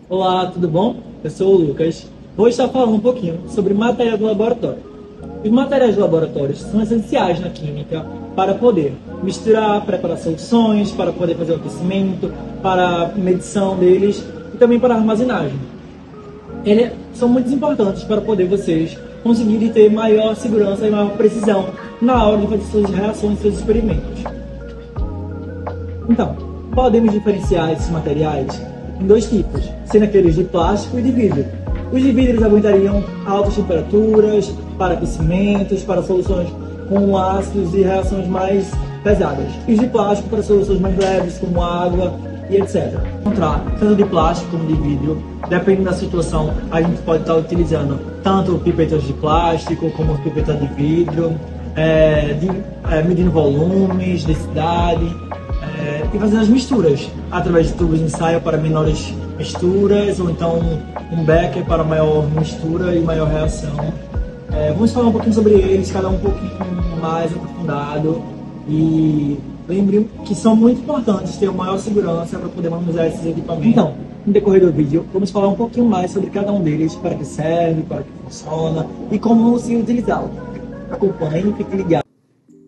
Olá, tudo bom? Eu sou o Lucas. Vou estar falando um pouquinho sobre material do laboratório. Os materiais de laboratório são essenciais na química para poder misturar, preparar soluções, para poder fazer o aquecimento, para a medição deles e também para a armazenagem. Eles são muito importantes para poder vocês conseguirem ter maior segurança e maior precisão na hora de fazer suas reações, seus experimentos. Então, podemos diferenciar esses materiais em dois tipos, sendo aqueles de plástico e de vidro. Os de vidro aguentariam altas temperaturas, para aquecimentos, para soluções com ácidos e reações mais pesadas. E os de plástico para soluções mais leves, como água e etc. Encontrar tanto de plástico como de vidro, dependendo da situação, a gente pode estar utilizando tanto pipetas de plástico como pipetas de vidro, medindo volumes, densidade, e fazendo as misturas através de tubos de ensaio para menores misturas, ou então um becker para maior mistura e maior reação. Vamos falar um pouquinho sobre eles, cada um pouquinho mais aprofundado, e lembre que são muito importantes ter maior segurança para poder manusear esses equipamentos. Então, no decorrer do vídeo, vamos falar um pouquinho mais sobre cada um deles, para que serve, para que funciona e como se utilizá-lo. Acompanhe e fique ligado.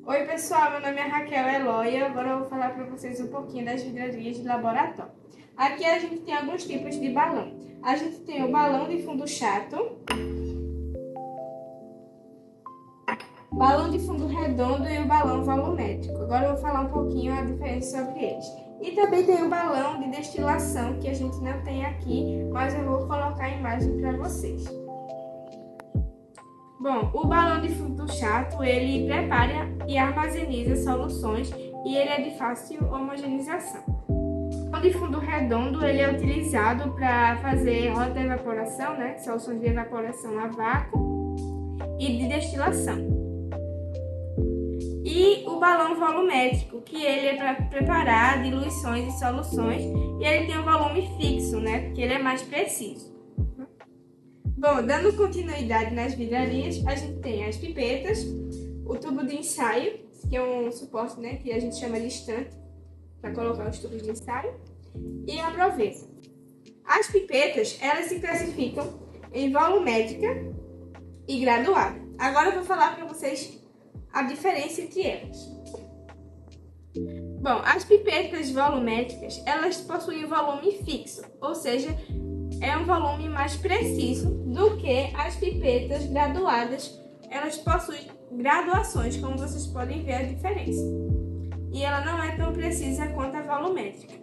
Oi pessoal, meu nome é Raquel Eloia. Agora eu vou falar para vocês um pouquinho das vidrarias de laboratório. Aqui a gente tem alguns tipos de balão. A gente tem o balão de fundo chato, balão de fundo redondo e o balão volumétrico. Agora eu vou falar um pouquinho a diferença sobre eles. E também tem o balão de destilação, que a gente não tem aqui, mas eu vou colocar a imagem para vocês. Bom, o balão de fundo chato, ele prepara e armazeniza soluções e ele é de fácil homogeneização. O balão de fundo redondo, ele é utilizado para fazer roda de evaporação, né? Soluções de evaporação a vácuo e de destilação. E o balão volumétrico, que ele é para preparar diluições e soluções e ele tem um volume fixo, né? Porque ele é mais preciso. Bom, dando continuidade nas vidrarias, a gente tem as pipetas, o tubo de ensaio, que é um suporte, né, que a gente chama de estante, para colocar os tubos de ensaio, e a proveza. As pipetas, elas se classificam em volumétrica e graduada. Agora eu vou falar para vocês a diferença entre elas. Bom, as pipetas volumétricas, elas possuem volume fixo, ou seja, é um volume mais preciso do que as pipetas graduadas. Elas possuem graduações, como vocês podem ver a diferença. E ela não é tão precisa quanto a volumétrica.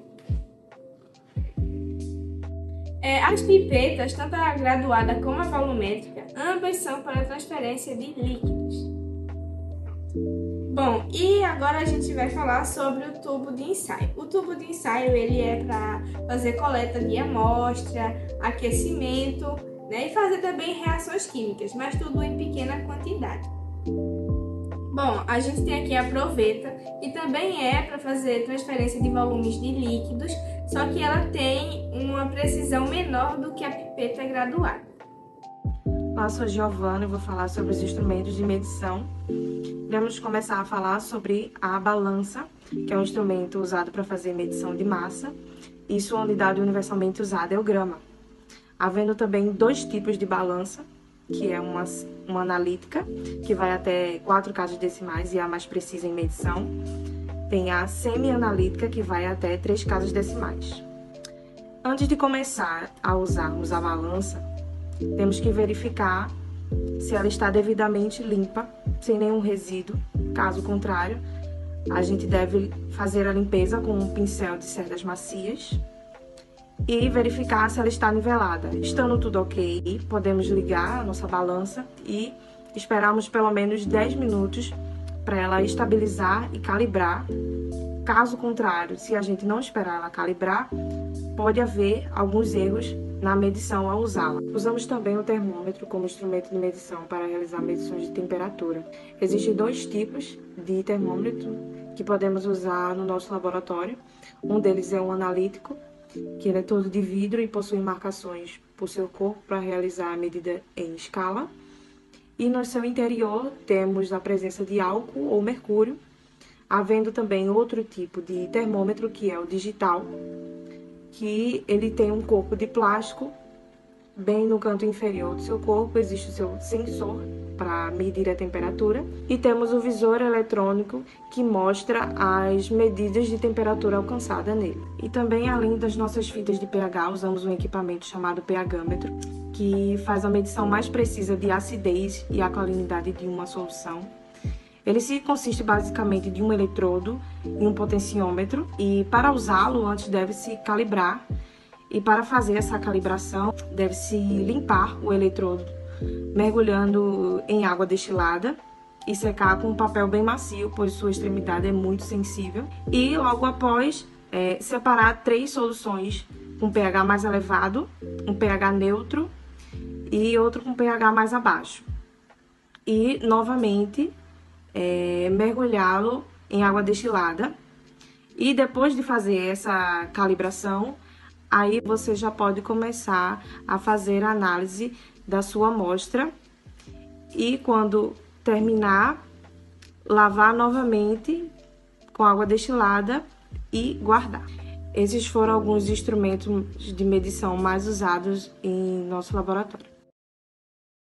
As pipetas, tanto a graduada como a volumétrica, ambas são para transferência de líquidos. Bom, e agora a gente vai falar sobre o tubo de ensaio. O tubo de ensaio, ele é para fazer coleta de amostra, aquecimento, né, e fazer também reações químicas, mas tudo em pequena quantidade. Bom, a gente tem aqui a proveta, que também é para fazer transferência de volumes de líquidos, só que ela tem uma precisão menor do que a pipeta graduada. Olá, sou a Giovana e vou falar sobre os instrumentos de medição. Vamos começar a falar sobre a balança, que é um instrumento usado para fazer medição de massa, e sua unidade universalmente usada é o grama. Havendo também dois tipos de balança, que é uma analítica, que vai até 4 casas decimais e é a mais precisa em medição. Tem a semi-analítica, que vai até 3 casas decimais. Antes de começar a usarmos a balança, temos que verificar se ela está devidamente limpa, sem nenhum resíduo. Caso contrário, a gente deve fazer a limpeza com um pincel de cerdas macias e verificar se ela está nivelada. Estando tudo ok, podemos ligar a nossa balança e esperarmos pelo menos 10 minutos para ela estabilizar e calibrar. Caso contrário, se a gente não esperar ela calibrar, pode haver alguns erros na medição ao usá-la. Usamos também o termômetro como instrumento de medição para realizar medições de temperatura. Existem 2 tipos de termômetro que podemos usar no nosso laboratório. Um deles é um analítico, que ele é todo de vidro e possui marcações por seu corpo para realizar a medida em escala. E no seu interior temos a presença de álcool ou mercúrio, havendo também outro tipo de termômetro, que é o digital, que ele tem um corpo de plástico. Bem no canto inferior do seu corpo existe o seu sensor para medir a temperatura e temos o visor eletrônico que mostra as medidas de temperatura alcançada nele. E também, além das nossas fitas de pH, usamos um equipamento chamado pHmetro, que faz a medição mais precisa de acidez e alcalinidade de uma solução. Ele consiste basicamente de um eletrodo e um potenciômetro, e para usá-lo antes deve-se calibrar. E para fazer essa calibração, deve-se limpar o eletrodo, mergulhando em água destilada e secar com um papel bem macio, pois sua extremidade é muito sensível. E logo após, separar 3 soluções com pH mais elevado, um pH neutro e outro com pH mais abaixo. E, novamente, mergulhá-lo em água destilada. E depois de fazer essa calibração, aí você já pode começar a fazer a análise da sua amostra e, quando terminar, lavar novamente com água destilada e guardar. Esses foram alguns instrumentos de medição mais usados em nosso laboratório.